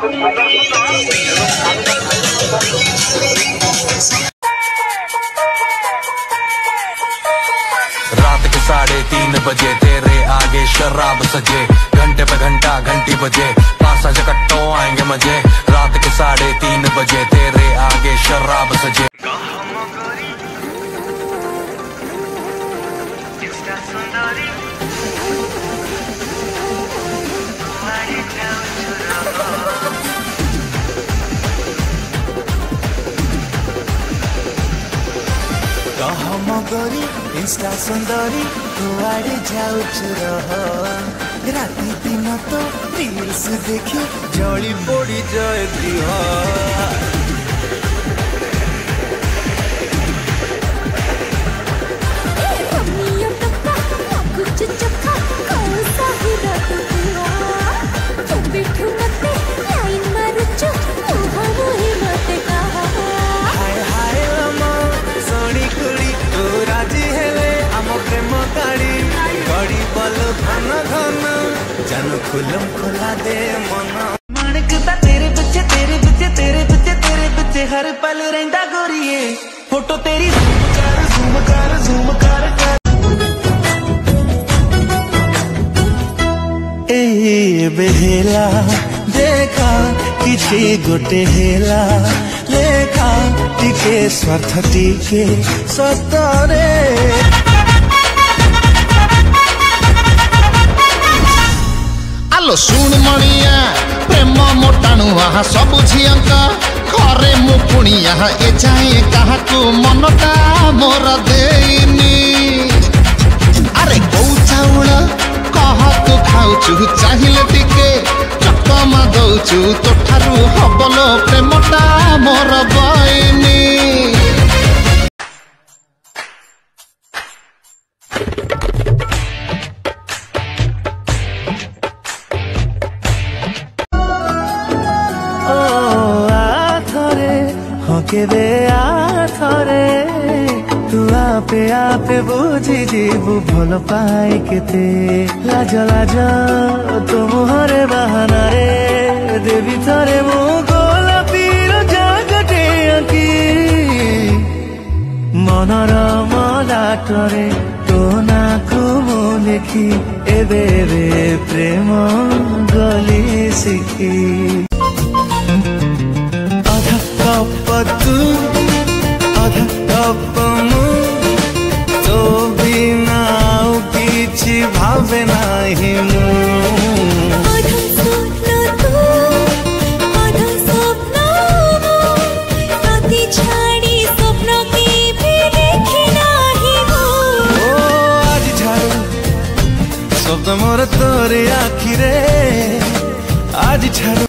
रात के 3:30 बजे तेरे आगे शराब सजे, घंटे पे घंटा घंटी बजे, 5 कट्टो आएंगे मजे। रात के 3:30 बजे तेरे आगे शराब सजे। मगरी इंस्टा सुंदरी कुआड़े जाऊच रह, राति दिन तो रील्स देखी जली पड़ी जाए गृह। जानो खुलम खुला दे मना माणकदा तेरे पिछे तेरे पिछे तेरे पिछे तेरे पिछे हर पल रहंदा गोरीए। फोटो तेरी ज़ूम कर ज़ूम कर ज़ूम कर ए बेहेला देखा किसी गोटे हेला लेखा टिके स्वार्थ टिके सतरे। आलो सुन मणिया प्रेम मोटाणुआ सब झियंका घरे मु पुणिया ए जाए काहाकू मनटा मोर देनी। अरे गौ चाउल कह तू खाऊचु चाहिए टिके चकमा दौचु तोठारू हबलो प्रेमटा मोर बइनी। केबे आथरे तू आपे आपे बुझी जीवु भल पाई केते लाज लाज तो मुहरे बाहाना रे देवी थरे मु गोलापीर जागटे आंकी मनर मलाटरे तो नाकु मु लेखी एबे प्रेम गली शिखी। तू आधा कप मु तो बिना किछि भावे नाही मु। आधा स्वप्न तू आधा स्वप्न मु राति छाड़ी स्वप्न की भी देखी नाही मु। ओ आज छाड़ू स्वप्न मोर तोरे आखिरे आज छाड़ू।